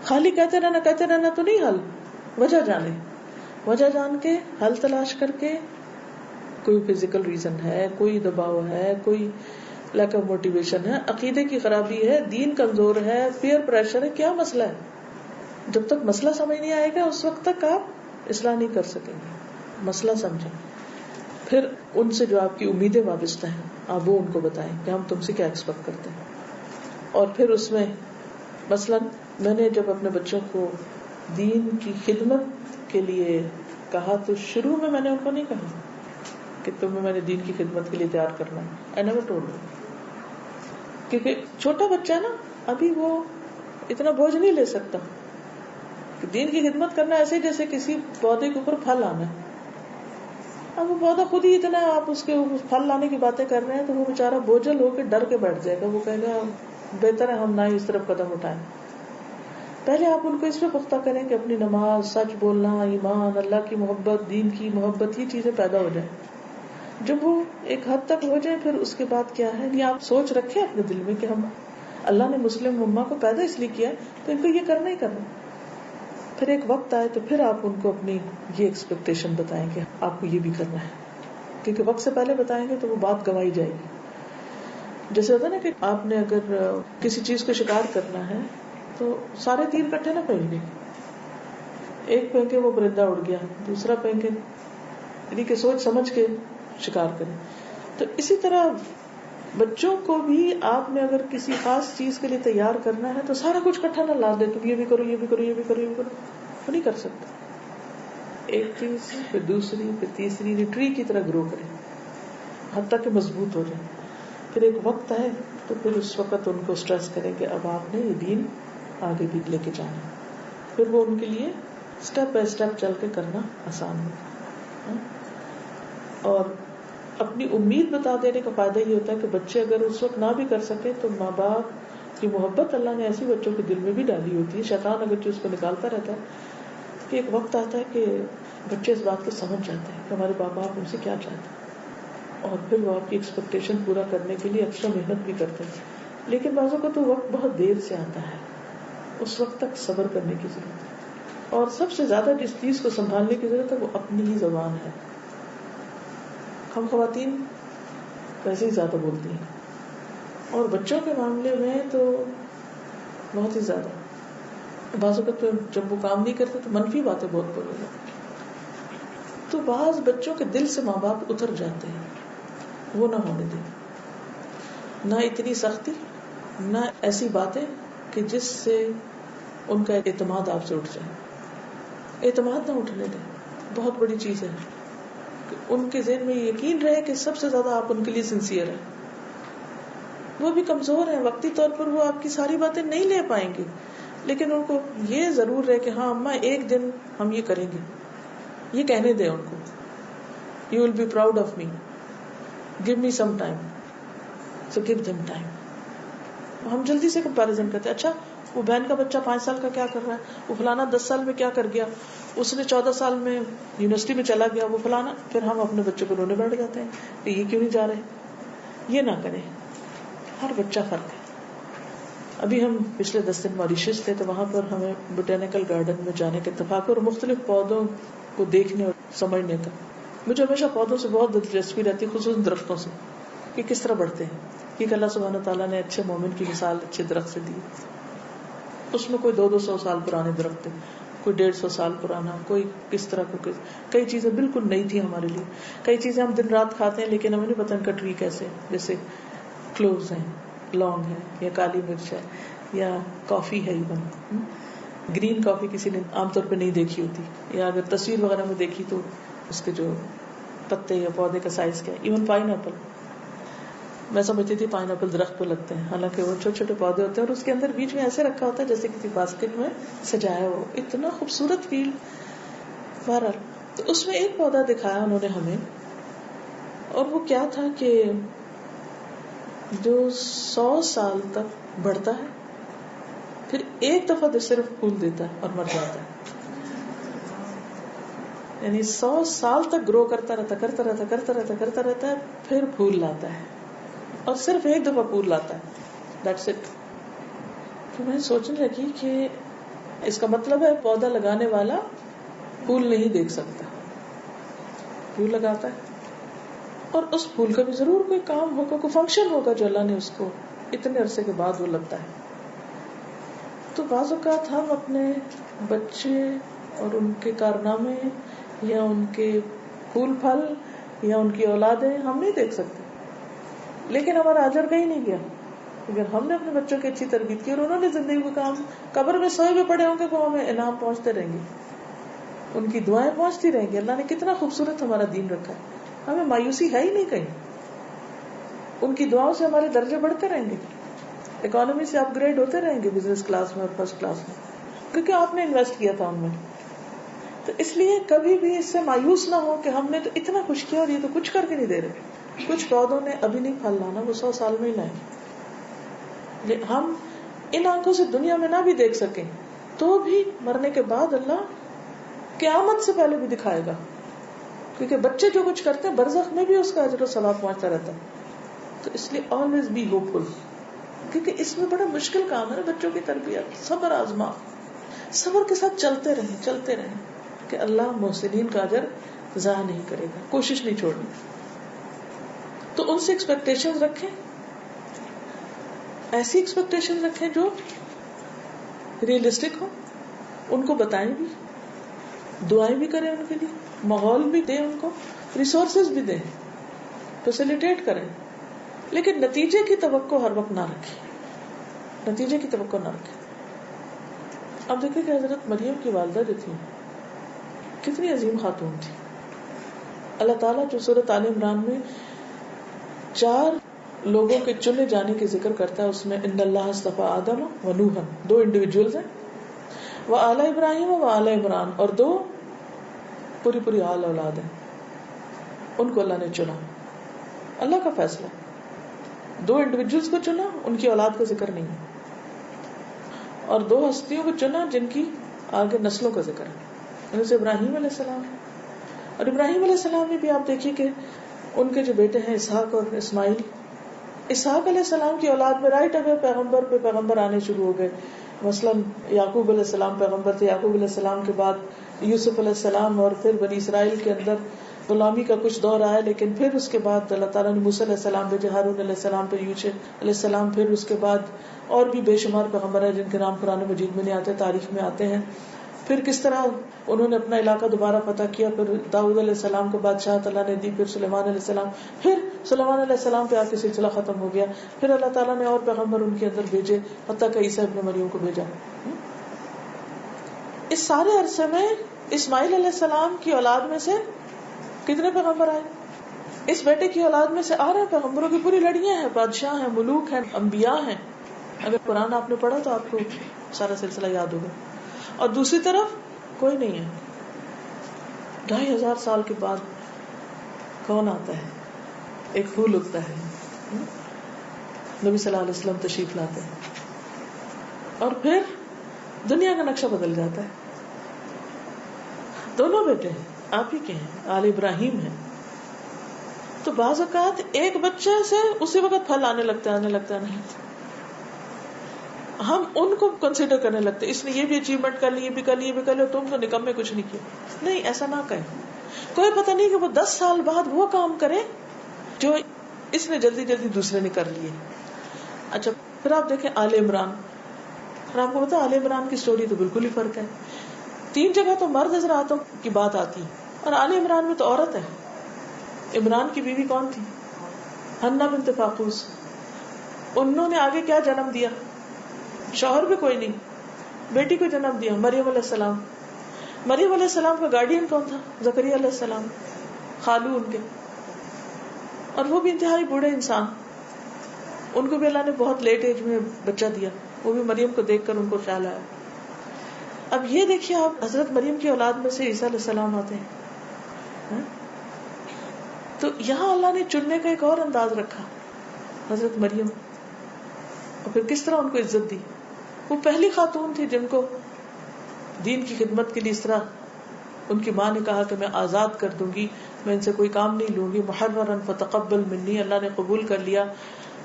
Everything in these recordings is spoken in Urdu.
خالی کہتے رہنا تو نہیں حل. وجہ جانے, وجہ جان کے حل تلاش کر کے, کوئی فزیکل ریزن ہے, کوئی دباؤ ہے, کوئی لیک آف موٹیویشن ہے, عقیدے کی خرابی ہے, دین کمزور ہے, پیئر پریشر ہے, کیا مسئلہ ہے. جب تک مسئلہ سمجھ نہیں آئے گا اس وقت تک آپ اصلاح نہیں کر سکیں گے. مسئلہ سمجھیں, پھر ان سے جو آپ کی امیدیں وابستہ ہیں آپ وہ ان کو بتائیں کہ ہم تم سے کیا ایکسپیکٹ کرتے ہیں. اور پھر اس میں مثلا میں نے جب اپنے بچوں کو دین کی خدمت کے لیے کہا تو شروع میں نے ان کو نہیں کہا کہ تمہیں میں نے دین کی خدمت کے لیے تیار کرنا ہے. I never told them. کیونکہ چھوٹا بچہ ہے نا, ابھی وہ اتنا بوجھ نہیں لے سکتا. کہ دین کی خدمت کرنا ایسے جیسے کسی پودے کے اوپر پھل لانا ہے. اب وہ پودا خود ہی اتنا ہے, آپ اس کے پھل لانے کی باتیں کر رہے ہیں تو وہ بیچارہ بوجھل ہو کے ڈر کے بیٹھ جائے گا. وہ کہے گا بہتر ہے ہم نہ ہی اس طرف قدم اٹھائیں. پہلے آپ ان کو اس پہ پختہ کریں کہ اپنی نماز, سچ بولنا, ایمان, اللہ کی محبت, دین کی محبت, یہ چیزیں پیدا ہو جائیں. جب وہ ایک حد تک ہو جائیں پھر اس کے بعد کیا ہے, یہ آپ سوچ رکھیں اپنے دل میں کہ ہم اللہ نے مسلم امہ کو پیدا اس لیے کیا ہے تو ان کو یہ کرنا ہی کرنا. پھر ایک وقت آئے تو پھر آپ ان کو اپنی یہ ایکسپیکٹیشن بتائیں کہ آپ کو یہ بھی کرنا ہے. کیونکہ وقت سے پہلے بتائیں گے تو وہ بات گنوائی جائے گی. جیسے ہوتا ہے نا کہ آپ نے اگر کسی چیز کو شکار کرنا ہے تو سارے تیر کٹھے نہ پھینکیں. ایک پھینکے وہ پرندہ اڑ گیا, دوسرا پھینکے, یعنی کہ سوچ سمجھ کے شکار کریں. تو اسی طرح بچوں کو بھی آپ نے اگر کسی خاص چیز کے لیے تیار کرنا ہے تو سارا کچھ کٹھا نہ لا دے, تم یہ بھی کرو, یہ بھی کرو, یہ بھی کرو, یہ بھی کرو. وہ نہیں کر سکتا. ایک چیز پھر دوسری پھر تیسری, ٹری کی طرح گرو کریں حتیٰ کہ مضبوط ہو جائے. پھر ایک وقت آئے تو پھر اس وقت ان کو سٹریس کریں کہ اب آپ نے یہ دین آگے بھی لے کے جانا. پھر وہ ان کے لیے سٹیپ بائی سٹیپ چل کے کرنا آسان ہوگا. اور اپنی امید بتا دینے کا فائدہ یہ ہوتا ہے کہ بچے اگر اس وقت نہ بھی کر سکے تو ماں باپ کی محبت اللہ نے ایسی بچوں کے دل میں بھی ڈالی ہوتی ہے. شیطان اگر جو اس کو نکالتا رہتا ہے کہ ایک وقت آتا ہے کہ بچے اس بات کو سمجھ جاتے ہیں کہ ہمارے باپ ہم سے کیا چاہتے ہیں, اور پھر وہ آپ کی ایکسپیکٹیشن پورا کرنے کے لیے ایکسٹرا محنت بھی کرتے ہیں. لیکن بعضوں کو تو وقت بہت دیر سے آتا ہے, اس وقت تک صبر کرنے کی ضرورت ہے. اور سب سے زیادہ جس چیز کو سنبھالنے کی ضرورت ہے وہ اپنی ہی زبان ہے. ہم خواتین ویسے ہی زیادہ بولتی ہیں, اور بچوں کے معاملے میں تو بہت ہی زیادہ. بعض اوقات تو جب وہ کام نہیں کرتے تو منفی باتیں بہت بولنے لگتے. تو بعض بچوں کے دل سے ماں باپ اتر جاتے ہیں, وہ نہ ہونے دیں. نہ اتنی سختی, نہ ایسی باتیں کہ جس سے ان کا اعتماد آپ سے اٹھ جائے. اعتماد نہ اٹھنے دیں, بہت بڑی چیز ہے. کہ ان کے ذہن میں یقین رہے کہ سب سے زیادہ آپ ان کے لیے سنسیئر ہیں. وہ بھی کمزور ہیں, وقتی طور پر وہ آپ کی ساری باتیں نہیں لے پائیں گے, لیکن ان کو یہ ضرور ہے کہ ہاں اماں ایک دن ہم یہ کریں گے. یہ کہنے دیں ان کو, you will be proud of me, give me some time, so give them time. ہم جلدی سے کمپیریزن کرتے ہیں, اچھا وہ بہن کا بچہ 5 سال کا کیا کر رہا ہے, وہ فلانا 10 سال میں کیا کر گیا, اس نے 14 سال میں یونیورسٹی میں چلا گیا, وہ فلانا. پھر ہم اپنے بچے کو رونے بیٹھ جاتے ہیں کہ یہ کیوں نہیں جا رہے. یہ نہ کریں, ہر بچہ فرق ہے. ابھی ہم پچھلے 10 دن ماریشس تھے تو وہاں پر ہمیں بوٹینیکل گارڈن میں جانے کا اتفاق اور مختلف پودوں کو دیکھنے اور سمجھنے کا. مجھے ہمیشہ پودوں سے بہت دلچسپی رہتی, خصوصاً درختوں سے, کہ کس طرح بڑھتے ہیں. کیونکہ اللہ سبحانہ تعالیٰ نے اچھے مومن کی مثال اچھے درخت سے دی. اس میں کوئی 200 سال پرانے درخت تھے, کوئی 150 سال پرانا, کوئی کس طرح کو. کئی چیزیں بالکل نئی تھی ہمارے لیے, کئی چیزیں ہم دن رات کھاتے ہیں لیکن ہمیں نہیں پتہ ان کا ٹری کیسے. جیسے کلوز ہیں, لونگ ہے, یا کالی مرچ ہے, یا کافی ہے. ایون گرین کافی کسی نے عام طور پہ نہیں دیکھی ہوتی, یا اگر تصویر وغیرہ میں دیکھی تو اس کے جو پتے یا پودے کا سائز کیا ہے. ایون پائن ایپل, میں سمجھتی تھی پائن ایپل درخت پہ لگتے ہیں, حالانکہ وہ چھوٹے چھوٹے پودے ہوتے ہیں اور اس کے اندر بیچ میں ایسے رکھا ہوتا ہے جیسے کسی باسکٹ میں سجایا ہو. اتنا خوبصورت فیل. بہرحال تو اس میں ایک پودا دکھایا انہوں نے ہمیں, اور وہ کیا تھا کہ جو 100 سال تک بڑھتا ہے, پھر ایک دفعہ صرف پھول دیتا ہے اور مر جاتا ہے. یعنی 100 سال تک گرو کرتا رہتا ہے, پھر پھول لاتا ہے, اور صرف ایک دفعہ پھول لاتا ہے. That's it. تو میں سوچنے لگی کہ اس کا مطلب ہے پودا لگانے والا پھول نہیں دیکھ سکتا، پھول لگاتا ہے اور اس پھول کا بھی ضرور کوئی کام ہوگا، کوئی فنکشن ہوگا جو اللہ نے اس کو اتنے عرصے کے بعد وہ لگتا ہے. تو بعض اوقات ہم اپنے بچے اور ان کے کارنامے یا ان کے پھول پھل یا ان کی اولادیں ہم نہیں دیکھ سکتے، لیکن ہمارا اجر کہیں نہیں گیا. اگر ہم نے اپنے بچوں کی اچھی تربیت کی اور انہوں نے زندگی میں کام، قبر میں سوئے ہوئے پڑے ہوں گے، وہ ہمیں انعام پہنچتے رہیں گے، ان کی دعائیں پہنچتی رہیں گی. اللہ نے کتنا خوبصورت ہمارا دین رکھا ہے، ہمیں مایوسی ہے ہی نہیں کہیں. ان کی دعاؤں سے ہمارے درجے بڑھتے رہیں گے، اکانومی سے اپ گریڈ ہوتے رہیں گے، بزنس کلاس میں اور فرسٹ کلاس میں، کیونکہ آپ نے انویسٹ کیا تھا ان میں. تو اس لیے کبھی بھی اس سے مایوس نہ ہو کہ ہم نے تو اتنا کچھ کیا اور یہ تو کچھ کر کے نہیں دے رہے. کچھ پودوں نے ابھی نہیں پھل لانا، وہ 100 سال میں ہی لائیں. ہم ان آنکھوں سے دنیا میں نہ بھی دیکھ سکیں تو بھی مرنے کے بعد اللہ قیامت سے پہلے بھی دکھائے گا، کیونکہ بچے جو کچھ کرتے ہیں برزخ میں بھی اس کا اجر و ثواب پہنچتا رہتا ہے. تو اس لیے آلویز بی ہوپ فل، کیونکہ اس میں بڑا مشکل کام ہے بچوں کی تربیت. صبر آزما، صبر کے ساتھ چلتے رہیں کہ اللہ محسنین کا اجر ضائع نہیں کرے گا، کوشش نہیں چھوڑنی. تو ان سے ایکسپیکٹیشن رکھیں، ایسی ایکسپیکٹیشن رکھیں جو ریئلسٹک ہو، ان کو بتائیں بھی، دعائیں بھی کریں ان کے لیے، ماحول بھی دیں ان کو، ریسورسز بھی دیں، فیسیلیٹیٹ کریں، لیکن نتیجے کی توقع ہر وقت نہ رکھیں، نتیجے کی توقع نہ رکھیں. اب دیکھیں کہ حضرت مریم کی والدہ جو تھی کتنی عظیم خاتون تھی. اللہ تعالیٰ جو سورۃ آل عمران میں 4 لوگوں کے چنے جانے کے ذکر کرتا ہے، اس میں ان اللہ اصطفیٰ آدم و نوحا، 2 انڈیویجولز ہیں، وہ آل ابراہیم و آل عمران، اور 2 پوری آل اولاد ہیں. ان کو اللہ نے چنا، اللہ کا فیصلہ. 2 انڈیویجولز کو چنا، ان کی اولاد کا ذکر نہیں ہے، اور 2 ہستیوں کو چنا جن کی آگے نسلوں کا ذکر ہے. ان سے ابراہیم علیہ السلام، اور ابراہیم علیہ السلام میں بھی آپ دیکھیے کہ ان کے جو بیٹے ہیں اسحاق اور اسماعیل، اسحاق علیہ السلام کی اولاد میں رائٹ اوے پیغمبر پہ پیغمبر آنے شروع ہو گئے. مثلاً یعقوب علیہ السلام پیغمبر تھے، یعقوب علیہ السلام کے بعد یوسف علیہ السلام، اور پھر بنی اسرائیل کے اندر غلامی کا کچھ دور آیا، لیکن پھر اس کے بعد اللہ تعالیٰ نے موسیٰ علیہ السلام بھیجے، ہارون علیہ السلام پہ یوشع علیہ السلام، پھر اس کے بعد اور بھی بے شمار پیغمبر ہیں جن کے نام قرآن مجید میں نہیں آتے، تاریخ میں آتے ہیں. پھر کس طرح انہوں نے اپنا علاقہ دوبارہ فتح کیا، پھر داؤد علیہ السلام کو بادشاہت اللہ نے دی، پھر سلیمان علیہ السلام، پھر سلیمان علیہ السلام پہ آ کے سلسلہ ختم ہو گیا، پھر اللہ تعالیٰ نے اور پیغمبر ان کے اندر بھیجے، حتیٰ کہ عیسیٰ ابن مریم کو بھیجا. اس سارے عرصے میں اسماعیل علیہ السلام کی اولاد میں سے کتنے پیغمبر آئے؟ اس بیٹے کی اولاد میں سے 8 پیغمبروں کی پوری لڑیاں ہیں، بادشاہ ہیں، ملوک ہیں، انبیاء ہیں. اگر قرآن آپ نے پڑھا تو آپ کو سارا سلسلہ یاد ہوگا. اور دوسری طرف کوئی نہیں ہے. 2500 سال کے بعد کون آتا ہے؟ ایک پھول اگتا ہے، نبی صلی اللہ علیہ وسلم تشریف لاتے ہیں، اور پھر دنیا کا نقشہ بدل جاتا ہے. دونوں بیٹے ہیں آپ ہی کے ہیں، آل ابراہیم ہیں. تو بعض اوقات ایک بچے سے اسی وقت پھل آنے لگتا نہیں، ہم ان کو کنسیڈر کرنے لگتے، اس نے یہ بھی اچیومنٹ کر لی، یہ بھی کر لی، تم تو نکمے کچھ نہیں کیا. نہیں، ایسا نہ کہیں. کوئی پتہ نہیں کہ وہ 10 سال بعد وہ کام کرے جو اس نے جلدی دوسرے نے کر لیے. اچھا، پھر آپ دیکھیں آل عمران، اور آپ کو پتا آل عمران کی سٹوری تو بالکل ہی فرق ہے. 3 جگہ تو مرد حضراتوں کی بات آتی اور آل عمران میں تو عورت ہے. عمران کی بیوی کون تھی؟ حنہ بنت فاقوس. انہوں نے آگے کیا جنم دیا؟ شوہر بھی کوئی نہیں، بیٹی کو جنم دیا، مریم علیہ السلام. مریم علیہ السلام کا گارڈین کون تھا؟ زکریا علیہ السلام، خالو ان کے، اور وہ بھی انتہائی بوڑھے انسان. ان کو بھی اللہ نے بہت لیٹ ایج میں بچہ دیا، وہ بھی مریم کو دیکھ کر ان کو خیال آیا. اب یہ دیکھیے آپ، حضرت مریم کی اولاد میں سے عیسیٰ علیہ السلام آتے ہیں. تو یہاں اللہ نے چننے کا ایک اور انداز رکھا، حضرت مریم، اور پھر کس طرح ان کو عزت دی. وہ پہلی خاتون تھی جن کو دین کی خدمت کے لیے اس طرح ان کی ماں نے کہا کہ میں آزاد کر دوں گی، میں ان سے کوئی کام نہیں لوں گی. محررا فتقبل منی، اللہ نے قبول کر لیا.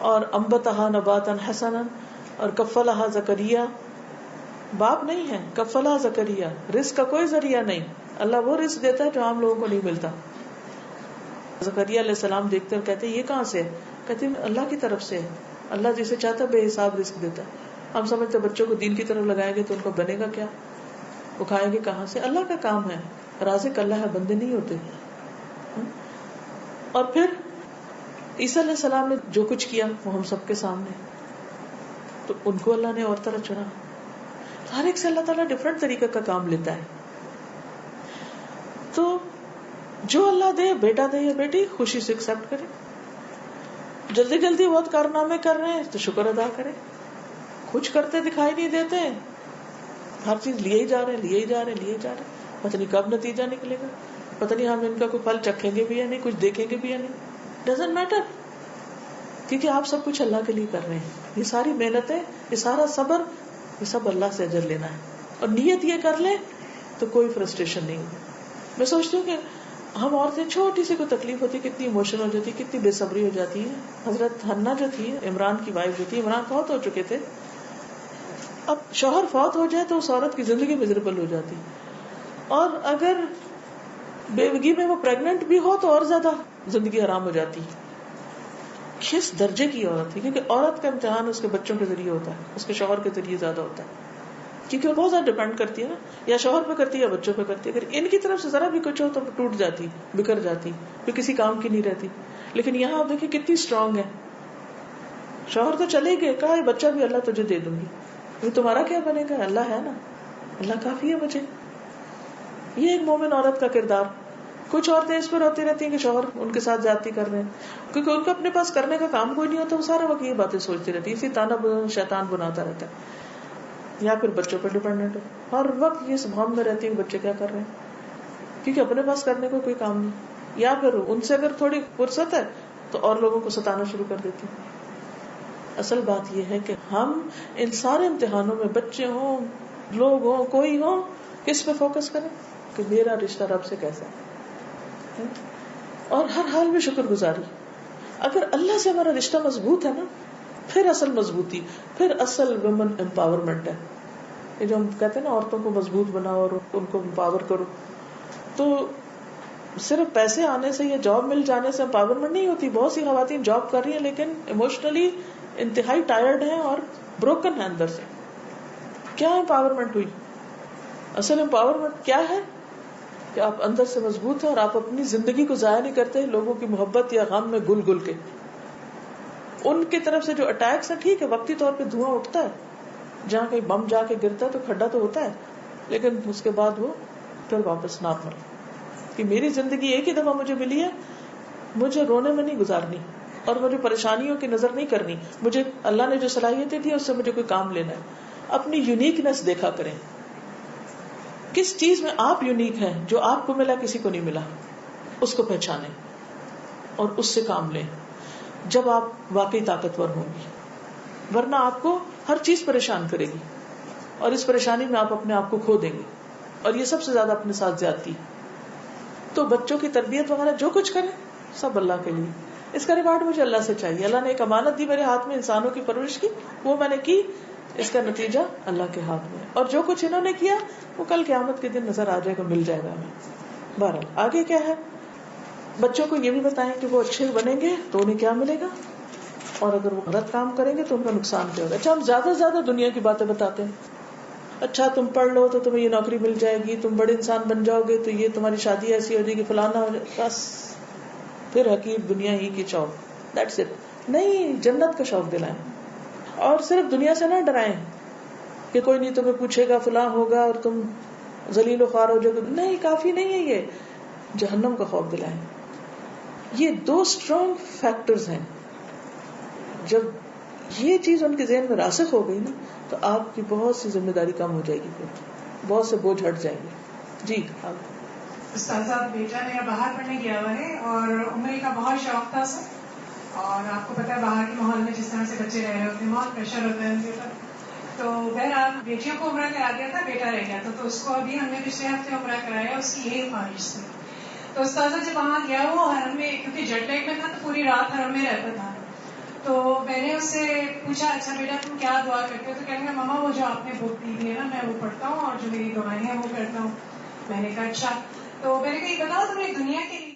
اور انبتہا نباتا حسنا، اور کفلہا زکریا باپ نہیں ہے. کفلا زکریا, رزق کا کوئی ذریعہ نہیں. اللہ وہ رزق دیتا ہے جو عام لوگوں کو نہیں ملتا. زکریا علیہ السلام دیکھتے اور کہتے یہ کہاں سے ہے؟ کہتے اللہ کی طرف سے ہے. اللہ جسے چاہتا ہے بے حساب رزق دیتا ہے. ہم سمجھتے بچوں کو دین کی طرف لگائیں گے تو ان کو بنے گا کیا, وہ کھائیں گے کہاں سے؟ اللہ کا کام ہے, رازق اللہ ہے, بندے نہیں ہوتے. اور پھر عیسیٰ علیہ السلام نے جو کچھ کیا وہ ہم سب کے سامنے, تو ان کو اللہ نے اور طرح چنا. ہر ایک سے اللہ تعالیٰ ڈفرنٹ طریقے کا کام لیتا ہے. تو جو اللہ دے, بیٹا دے یا بیٹی, خوشی سے ایکسپٹ کرے. جلدی جلدی بہت کارنامے کر رہے ہیں تو شکر ادا کرے. کچھ کرتے دکھائی نہیں دیتے, ہر چیز لیے ہی جا رہے ہیں, پتہ نہیں کب نتیجہ نکلے گا, پتہ نہیں ہم ان کا کوئی پھل چکھیں گے بھی یا نہیں, کچھ دیکھیں گے بھی یا نہیں. ڈزنٹ میٹر, کیونکہ آپ سب کچھ اللہ کے لیے کر رہے ہیں. یہ ساری محنتیں, یہ سارا صبر, یہ سب اللہ سے اجر لینا ہے. اور نیت یہ کر لیں تو کوئی فرسٹریشن نہیں ہوگی. میں سوچتی ہوں کہ ہم عورتیں چھوٹی سی کوئی تکلیف ہوتی ہے کتنی ایموشنل ہو جاتی ہے, کتنی بے صبری ہو جاتی ہے. حضرت حنہ جو تھی, عمران کی وائف جو تھی, عمران فوت ہو چکے تھے, اب شوہر فوت ہو جائے تو اس عورت کی زندگی میزریبل ہو جاتی, اور اگر بیوگی میں وہ پریگننٹ بھی ہو تو اور زیادہ زندگی حرام ہو جاتی. کس درجے کی عورت تھی, کیونکہ عورت کا امتحان اس کے بچوں کے ذریعے ہوتا ہے, اس کے شوہر کے ذریعے زیادہ ہوتا ہے, کیونکہ وہ بہت زیادہ ڈیپینڈ کرتی ہے نا, یا شوہر پہ کرتی ہے یا بچوں پہ کرتی ہے. اگر ان کی طرف سے ذرا بھی کچھ ہو تو ٹوٹ جاتی, بکھر جاتی, پھر کسی کام کی نہیں رہتی. لیکن یہاں آپ دیکھیں کتنی اسٹرانگ ہے. شوہر تو چلے گئے, کہا بچہ بھی اللہ تجھے دے دوں گی, یہ تمہارا کیا بنے گا, اللہ ہے نا, اللہ کافی ہے مجھے. یہ ایک مومن عورت کا کردار. کچھ عورتیں اس پر ہوتی رہتی ہیں کہ شوہر ان کے ساتھ زیادتی کر رہے ہیں, کیونکہ ان کو اپنے پاس کرنے کا کام کوئی نہیں ہوتا, وہ سارا وقت یہ باتیں سوچتی رہتی ہے, اسی تانا شیطان بناتا رہتا ہے. یا پھر بچوں پر ڈیپینڈنٹ ہو, ہر وقت یہ سبھام میں رہتی ہے کہ بچے کیا کر رہے ہیں, کیونکہ اپنے پاس کرنے کو کوئی کام نہیں. یا پھر ان سے اگر تھوڑی فرصت ہے تو اور لوگوں کو ستانا شروع کر دیتی. اصل بات یہ ہے کہ ہم ان سارے امتحانوں میں, بچے ہوں, لوگ ہوں, کوئی ہو, کس پہ فوکس کریں کہ میرا رشتہ رب سے کیسا ہے, اور ہر حال میں شکر گزاری. اگر اللہ سے ہمارا رشتہ مضبوط ہے نا, پھر اصل مضبوطی, پھر اصل ویمن امپاورمنٹ ہے. یہ جو ہم کہتے ہیں نا عورتوں کو مضبوط بناؤ اور ان کو امپاور کرو, تو صرف پیسے آنے سے یا جاب مل جانے سے امپاورمنٹ نہیں ہوتی. بہت سی خواتین جاب کر رہی ہیں لیکن ایموشنلی انتہائی ٹائرڈ ہیں اور بروکن ہیں اندر سے. کیا امپاورمنٹ ہوئی؟ اصل امپاورمنٹ کیا ہے کہ آپ اندر سے مضبوط ہیں اور آپ اپنی زندگی کو ضائع نہیں کرتے لوگوں کی محبت یا غم میں گل گل کے. ان کی طرف سے جو اٹیکس ہیں, ٹھیک ہے وقتی طور پہ دھواں اٹھتا ہے, جہاں کہیں بم جا کے گرتا ہے تو کھڈا تو ہوتا ہے, لیکن اس کے بعد وہ پھر واپس نارمل. کہ میری زندگی ایک ہی دفعہ مجھے ملی ہے, مجھے رونے میں نہیں گزارنی اور مجھے پریشانیوں کی نظر نہیں کرنی. مجھے اللہ نے جو صلاحیتیں دی اس سے مجھے کوئی کام لینا ہے. اپنی یونیکنیس دیکھا کریں, کس چیز میں آپ یونیک ہیں, جو آپ کو ملا کسی کو نہیں ملا, اس کو پہچانیں اور اس سے کام لیں جب آپ واقعی طاقتور ہوں گی. ورنہ آپ کو ہر چیز پریشان کرے گی اور اس پریشانی میں آپ اپنے آپ کو کھو دیں گے, اور یہ سب سے زیادہ اپنے ساتھ زیادتی. تو بچوں کی تربیت وغیرہ جو کچھ کریں سب اللہ کے لیے, اس کا ریوارڈ مجھے اللہ سے چاہیے. اللہ نے ایک امانت دی میرے ہاتھ میں, انسانوں کی پرورش کی, وہ میں نے کی, اس کا نتیجہ اللہ کے ہاتھ میں, اور جو کچھ انہوں نے کیا وہ کل قیامت کے دن نظر آ جائے گا, مل جائے گا ہمیں. بہرحال آگے کیا ہے, بچوں کو یہ بھی بتائیں کہ وہ اچھے بنیں گے تو انہیں کیا ملے گا, اور اگر وہ غلط کام کریں گے تو ان کا نقصان کیا ہوگا. اچھا ہم زیادہ سے زیادہ دنیا کی باتیں بتاتے ہیں, اچھا تم پڑھ لو تو تمہیں یہ نوکری مل جائے گی, تم بڑے انسان بن جاؤ گے تو یہ تمہاری شادی ایسی ہو جائے گی, فلانا ہو جائے, بس پھر حقیق دنیا ہی کی شوق, دیٹس اٹ. نہیں, جنت کا شوق دلائیں, اور صرف دنیا سے نہ ڈرائیں کہ کوئی نہیں تمہیں پوچھے گا, فلاں ہوگا اور تم ذلیل و خوار ہو جاؤ گے. نہیں, کافی نہیں ہے یہ, جہنم کا خوف دلائیں. یہ دو اسٹرانگ فیکٹرز ہیں. جب یہ چیز ان کے ذہن میں راسخ ہو گئی نا تو آپ کی بہت سی ذمہ داری کم ہو جائے گی, پھر بہت سے بوجھ ہٹ جائیں گے. جی استاذہ, بیٹا میرا باہر پڑھنے گیا ہوا ہے اور عمرے کا بہت شوق تھا اسے, اور آپ کو پتا ہے باہر کے ماحول میں جس طرح سے بچے رہ رہے ہوتے ہیں, بہت پریشر ہوتا ہے ان کے اوپر. تو بہرحال بیٹیوں کو عمرہ کرا دیا تھا, بیٹا رہ گیا تھا, تو اس کو ابھی ہم نے پچھلے ہفتے عمرہ کرایا, اس کی یہی خواہش تھی. تو استاذہ جب وہاں گیا وہ حرم میں, کیونکہ جیٹ لیگ میں تھا تو پوری رات حرم میں رہتا تھا, تو میں نے اس سے پوچھا اچھا بیٹا تم کیا دعا کرتے ہو؟ تو کہنے لگا ماما وہ جو آپ نے بک دی ہوئی ہے نا میں وہ پڑھتا ہوں اور جو میری دعائیں ہیں وہ کرتا ہوں. میں نے کہا اچھا. تو میں نے کہا یہ بتاؤ تم نے دنیا کے لیے